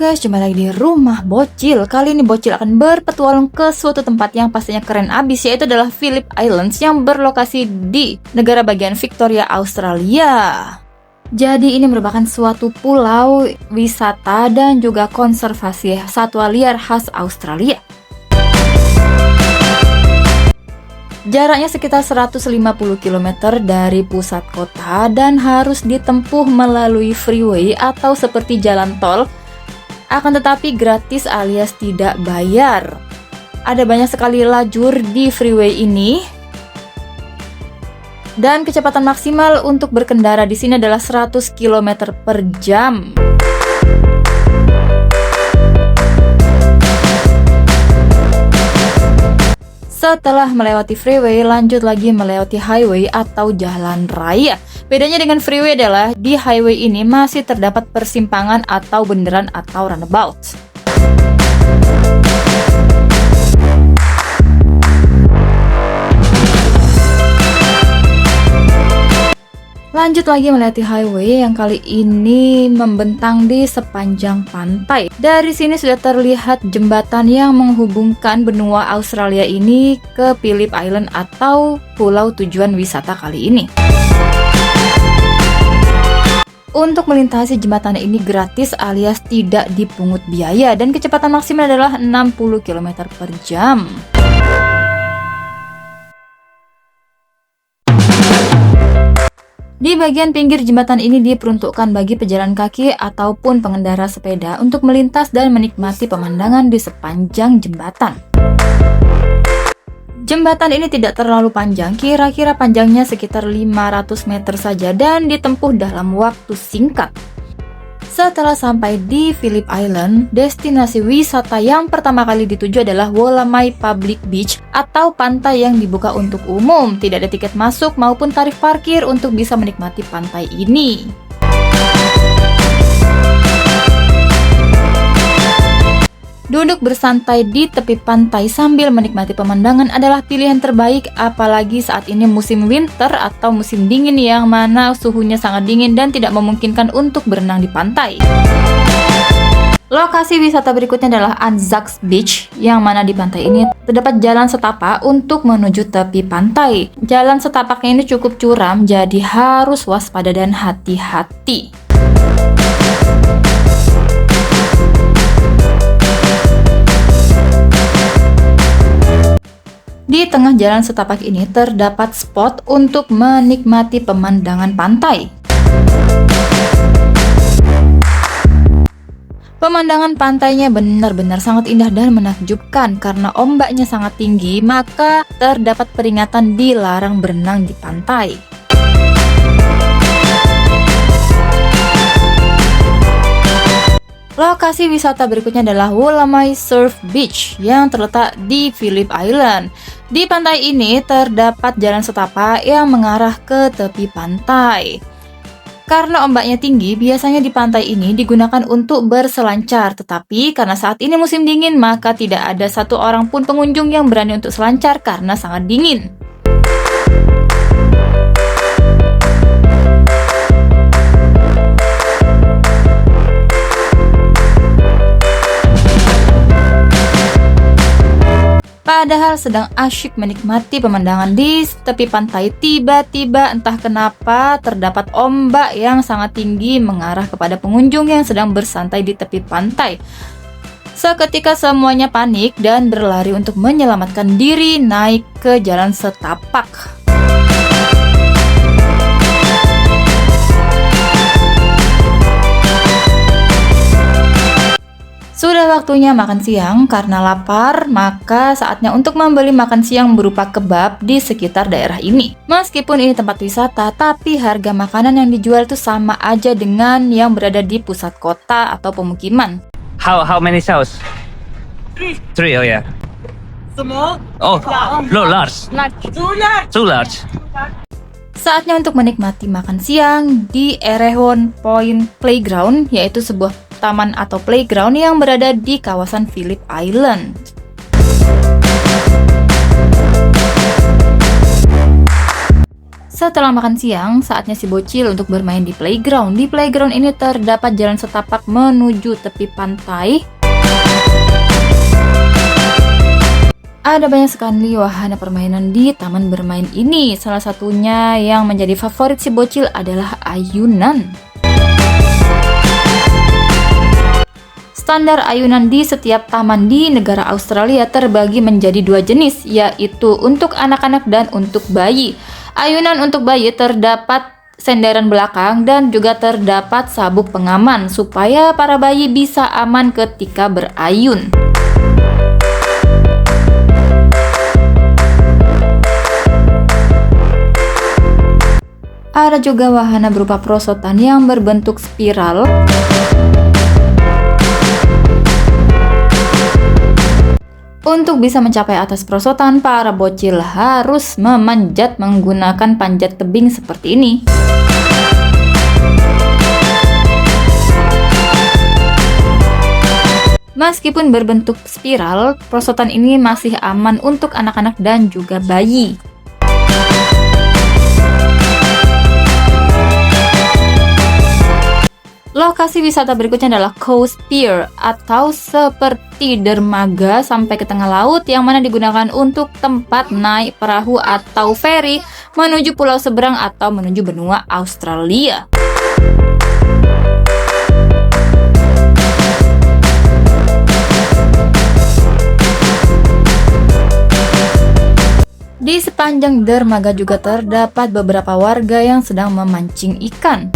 Halo guys, jumpa lagi di Rumah Bocil. Kali ini Bocil akan berpetualang ke suatu tempat yang pastinya keren abis, yaitu adalah Phillip Islands yang berlokasi di negara bagian Victoria, Australia. Jadi ini merupakan suatu pulau wisata dan juga konservasi satwa liar khas Australia. Jaraknya sekitar 150 km dari pusat kota dan harus ditempuh melalui freeway atau seperti jalan tol, akan tetapi gratis alias tidak bayar. Ada banyak sekali lajur di freeway ini dan kecepatan maksimal untuk berkendara di sini adalah 100 km per jam. Setelah melewati freeway, lanjut lagi melewati highway atau jalan raya. Bedanya dengan freeway adalah di highway ini masih terdapat persimpangan atau bundaran atau runabout. Lanjut lagi melewati highway yang kali ini membentang di sepanjang pantai. Dari sini sudah terlihat jembatan yang menghubungkan benua Australia ini ke Phillip Island atau pulau tujuan wisata kali ini. Untuk melintasi jembatan ini gratis alias tidak dipungut biaya dan kecepatan maksimal adalah 60 km per jam. Di bagian pinggir jembatan ini diperuntukkan bagi pejalan kaki ataupun pengendara sepeda untuk melintas dan menikmati pemandangan di sepanjang jembatan. Jembatan ini tidak terlalu panjang, kira-kira panjangnya sekitar 500 meter saja dan ditempuh dalam waktu singkat. Setelah sampai di Phillip Island, destinasi wisata yang pertama kali dituju adalah Wolamai Public Beach atau pantai yang dibuka untuk umum. Tidak ada tiket masuk maupun tarif parkir untuk bisa menikmati pantai ini. Duduk bersantai di tepi pantai sambil menikmati pemandangan adalah pilihan terbaik, apalagi saat ini musim winter atau musim dingin yang mana suhunya sangat dingin dan tidak memungkinkan untuk berenang di pantai. Lokasi wisata berikutnya adalah Anzac Beach, yang mana di pantai ini terdapat jalan setapak untuk menuju tepi pantai. Jalan setapaknya ini cukup curam, jadi harus waspada dan hati-hati. Di tengah jalan setapak ini terdapat spot untuk menikmati pemandangan pantai. Pemandangan pantainya benar-benar sangat indah dan menakjubkan karena ombaknya sangat tinggi, maka terdapat peringatan dilarang berenang di pantai. Lokasi wisata berikutnya adalah Wolamai Surf Beach yang terletak di Phillip Island. Di pantai ini terdapat jalan setapak yang mengarah ke tepi pantai. Karena ombaknya tinggi, biasanya di pantai ini digunakan untuk berselancar. Tetapi karena saat ini musim dingin, maka tidak ada satu orang pun pengunjung yang berani untuk selancar karena sangat dingin. Padahal sedang asyik menikmati pemandangan di tepi pantai, tiba-tiba entah kenapa terdapat ombak yang sangat tinggi mengarah kepada pengunjung yang sedang bersantai di tepi pantai. Seketika semuanya panik dan berlari untuk menyelamatkan diri naik ke jalan setapak. Sudah waktunya makan siang, karena lapar, maka saatnya untuk membeli makan siang berupa kebab di sekitar daerah ini. Meskipun ini tempat wisata, tapi harga makanan yang dijual itu sama aja dengan yang berada di pusat kota atau pemukiman. How many sauce? Three, oh yeah. Small? Oh, no, large. Too large. Saatnya untuk menikmati makan siang di Erewhon Point Playground, yaitu sebuah taman atau playground yang berada di kawasan Phillip Island. Setelah makan siang, saatnya si bocil untuk bermain di playground. Di playground ini terdapat jalan setapak menuju tepi pantai. Ada banyak sekali wahana permainan di taman bermain ini. Salah satunya yang menjadi favorit si bocil adalah ayunan. Standar ayunan di setiap taman di negara Australia terbagi menjadi dua jenis, yaitu untuk anak-anak dan untuk bayi. Ayunan untuk bayi terdapat senderan belakang dan juga terdapat sabuk pengaman supaya para bayi bisa aman ketika berayun. Ada juga wahana berupa perosotan yang berbentuk spiral. Untuk bisa mencapai atas perosotan, para bocil harus memanjat menggunakan panjat tebing seperti ini. Meskipun berbentuk spiral, perosotan ini masih aman untuk anak-anak dan juga bayi. Lokasi wisata berikutnya adalah Coast Pier atau seperti dermaga sampai ke tengah laut yang mana digunakan untuk tempat naik perahu atau feri menuju pulau seberang atau menuju benua Australia. Di sepanjang dermaga juga terdapat beberapa warga yang sedang memancing ikan.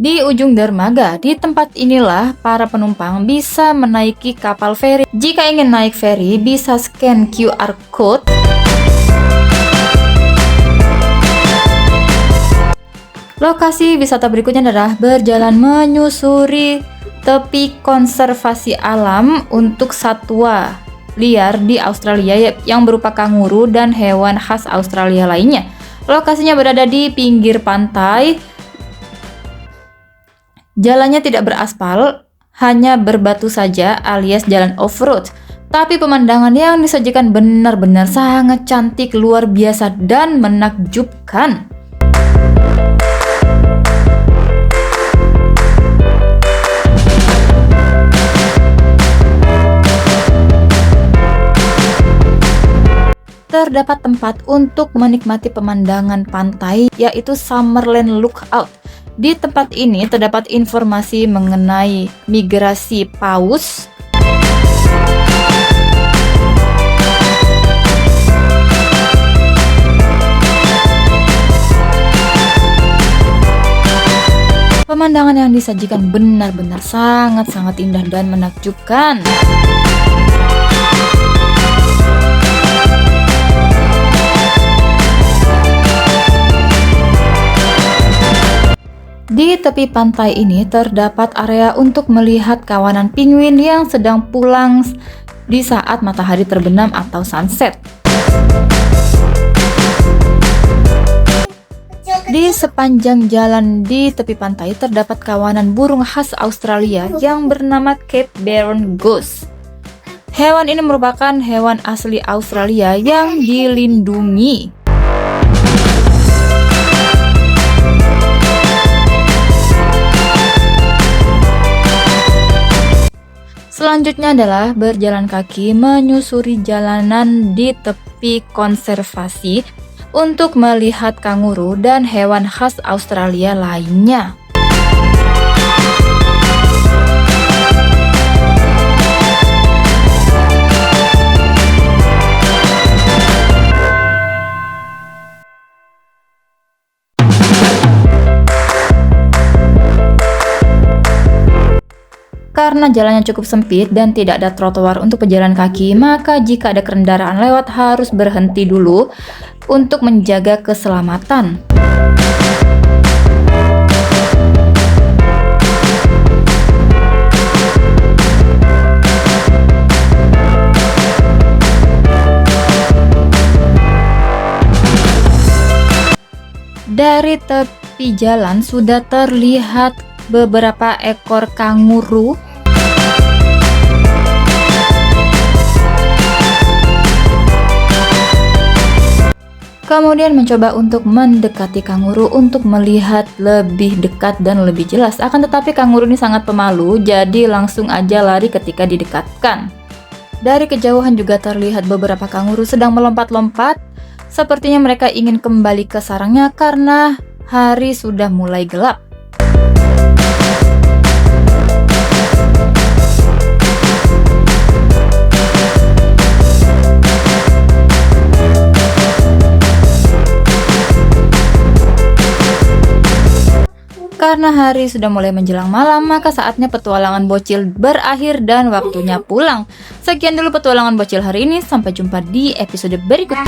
Di ujung dermaga, di tempat inilah para penumpang bisa menaiki kapal feri. Jika ingin naik feri, bisa scan QR code. Lokasi wisata berikutnya adalah berjalan menyusuri tepi konservasi alam untuk satwa liar di Australia yang berupa kanguru dan hewan khas Australia lainnya. Lokasinya berada di pinggir pantai. Jalannya tidak beraspal, hanya berbatu saja alias jalan off-road. Tapi pemandangan yang disajikan benar-benar sangat cantik, luar biasa, dan menakjubkan. Terdapat tempat untuk menikmati pemandangan pantai, yaitu Summerland Lookout. Di tempat ini terdapat informasi mengenai migrasi paus, pemandangan yang disajikan benar-benar sangat-sangat indah dan menakjubkan. Di tepi pantai ini terdapat area untuk melihat kawanan penguin yang sedang pulang di saat matahari terbenam atau sunset. Di sepanjang jalan di tepi pantai terdapat kawanan burung khas Australia yang bernama Cape Barren Goose. Hewan ini merupakan hewan asli Australia yang dilindungi. Selanjutnya adalah berjalan kaki menyusuri jalanan di tepi konservasi untuk melihat kanguru dan hewan khas Australia lainnya. Karena jalannya cukup sempit dan tidak ada trotoar untuk pejalan kaki, maka jika ada kendaraan lewat harus berhenti dulu untuk menjaga keselamatan. Dari tepi jalan sudah terlihat beberapa ekor kanguru Kemudian mencoba untuk mendekati kanguru untuk melihat lebih dekat dan lebih jelas. Akan tetapi kanguru ini sangat pemalu, jadi langsung aja lari ketika didekatkan. Dari kejauhan juga terlihat beberapa kanguru sedang melompat-lompat. Sepertinya mereka ingin kembali ke sarangnya karena hari sudah mulai gelap. Karena hari sudah mulai menjelang malam, maka saatnya petualangan bocil berakhir dan waktunya pulang. Sekian dulu petualangan bocil hari ini, sampai jumpa di episode berikutnya.